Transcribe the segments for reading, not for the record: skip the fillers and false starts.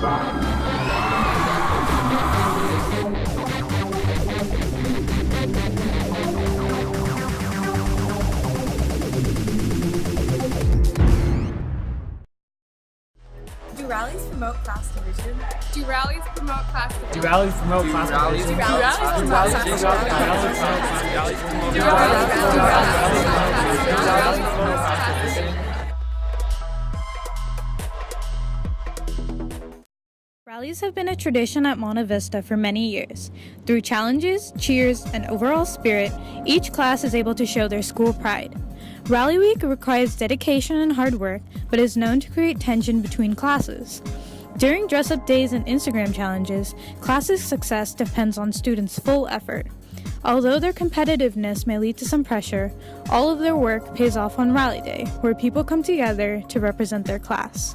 Do rallies promote class division? Do rallies promote class division? Do rallies promote class division? Do rallies promote class division? Rallies have been a tradition at Monta Vista for many years. Through challenges, cheers, and overall spirit, each class is able to show their school pride. Rally Week requires dedication and hard work, but is known to create tension between classes. During dress-up days and Instagram challenges, classes' success depends on students' full effort. Although their competitiveness may lead to some pressure, all of their work pays off on Rally Day, where people come together to represent their class.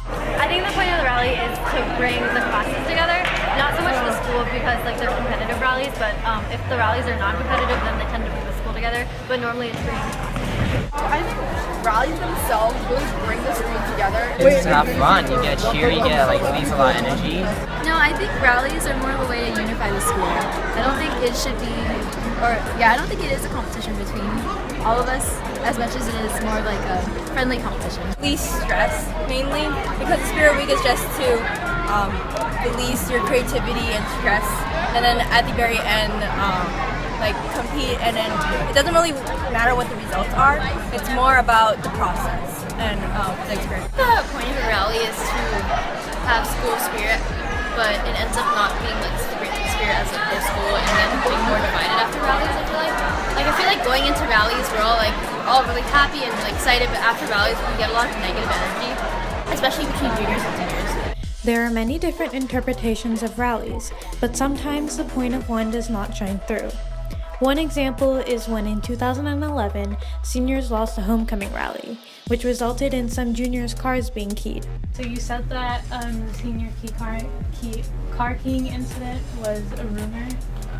I think the point of the rally is to bring the classes together, not so much the school because they're competitive rallies, but if the rallies are non-competitive, then they tend to bring the school together, but normally it's bringing the classes together. I think rallies themselves really bring the school together. It's not fun. You get cheer, you get release a lot of energy. No, I think rallies are more of a way to unify the school. I don't think it should be, I don't think it is a competition between all of us as much as it is more like a friendly competition. Release stress, mainly, because the Spirit Week is just to release your creativity and stress, and then at the very end, compete, and then it doesn't really matter what the results are, it's more about the process and the experience. The point of a rally is to have school spirit, but it ends up not being like spirit as a whole school, and we end up being more divided after rallies. I feel like going into rallies, we're all really happy and excited, but after rallies, we get a lot of negative energy, especially between juniors and seniors. There are many different interpretations of rallies, but sometimes the point of one does not shine through. One example is when in 2011, seniors lost a homecoming rally, which resulted in some juniors' cars being keyed. So you said that the senior car keying incident was a rumor?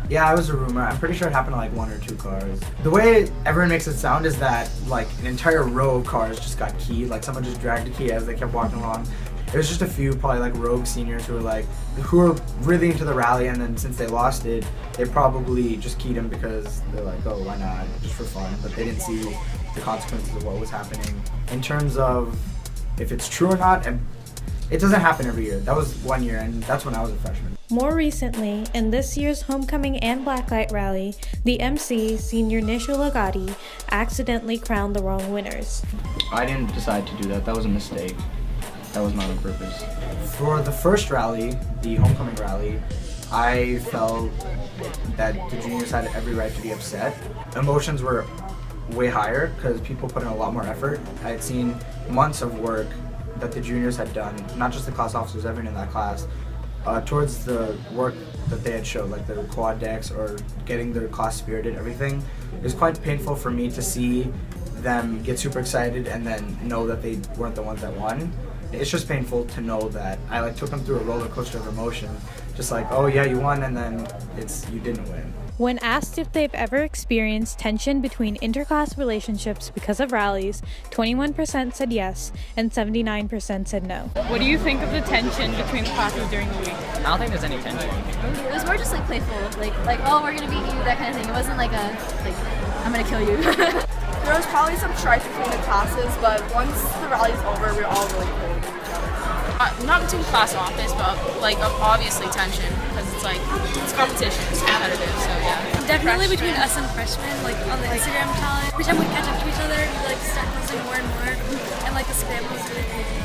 Yeah, it was a rumor. I'm pretty sure it happened to one or two cars. The way everyone makes it sound is that an entire row of cars just got keyed. Someone just dragged a key as they kept walking along. It was just a few probably rogue seniors who were really into the rally, and then since they lost it, they probably just keyed them because they're oh, why not, just for fun. But they didn't see the consequences of what was happening. In terms of if it's true or not, it doesn't happen every year. That was one year, and that's when I was a freshman. More recently, in this year's homecoming and blacklight rally, the MC, Senior Nisha Lagati, accidentally crowned the wrong winners. I didn't decide to do that. That was a mistake. That was not on purpose. For the first rally, the homecoming rally, I felt that the juniors had every right to be upset. Emotions were way higher because people put in a lot more effort. I had seen months of work that the juniors had done, not just the class officers, everyone in that class, towards the work that they had showed, their quad decks or getting their class spirited, everything. It was quite painful for me to see them get super excited and then know that they weren't the ones that won. It's just painful to know that I took them through a roller coaster of emotion, just oh yeah, you won, and then you didn't win. When asked if they've ever experienced tension between interclass relationships because of rallies, 21% said yes and 79% said no. What do you think of the tension between classes during the week? I don't think there's any tension. It was more just playful, oh, we're gonna beat you, that kind of thing. It wasn't I'm gonna kill you. There was probably some strife between the classes, but once the rally's over, we were all really cool with each other. Not between class and office, but obviously tension, because it's competition, it's competitive, so yeah. Definitely between us and freshmen, on the Instagram challenge. Every time we catch up to each other, we start posting more and more, and the spam was really crazy.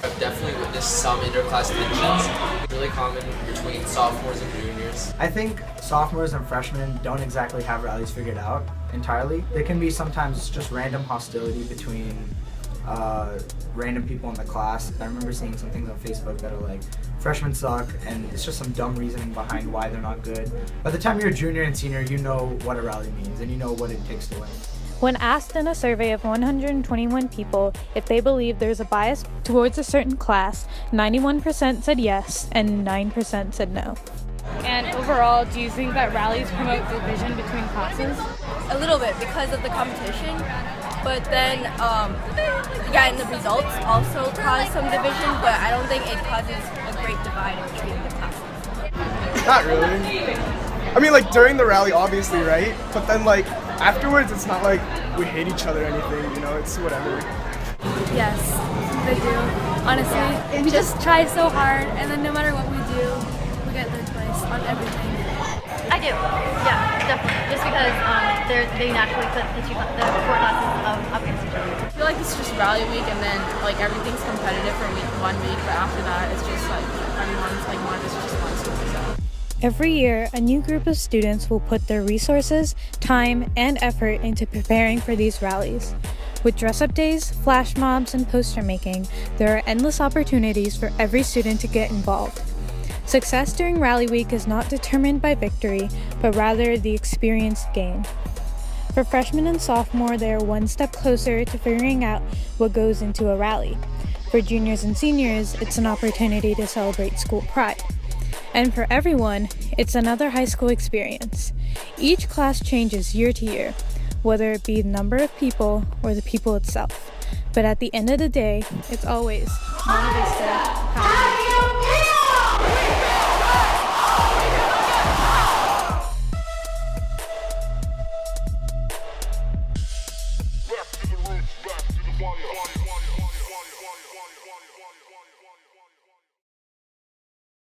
I've definitely witnessed some interclass tensions, really common between sophomores and juniors. I think sophomores and freshmen don't exactly have rallies figured out entirely. There can be sometimes just random hostility between random people in the class. I remember seeing some things on Facebook that are freshmen suck, and it's just some dumb reasoning behind why they're not good. By the time you're a junior and senior, you know what a rally means and you know what it takes to win. When asked in a survey of 121 people if they believe there's a bias towards a certain class, 91% said yes and 9% said no. And overall, do you think that rallies promote division between classes? A little bit because of the competition, but then and the results also cause some division, but I don't think it causes a great divide between the classes. Not really. I mean, like during the rally, obviously, right? But then like afterwards, it's not like we hate each other or anything, you know, it's whatever. Yes, they do. Honestly, we just try so hard, and then no matter what we do, we get third place on everything. I do. Yeah, definitely. Just because they naturally put the four classes up against each other. I feel like it's just rally week, and then like everything's competitive for 1 week, but after that, it's just like everyone's like one of us just wants to. So. Every year, a new group of students will put their resources, time, and effort into preparing for these rallies. With dress-up days, flash mobs, and poster making, there are endless opportunities for every student to get involved. Success during Rally Week is not determined by victory, but rather the experience gained. For freshmen and sophomore, they are one step closer to figuring out what goes into a rally. For juniors and seniors, it's an opportunity to celebrate school pride. And for everyone, it's another high school experience. Each class changes year to year, whether it be the number of people or the people itself. But at the end of the day, it's always Monte Vista Rally Week.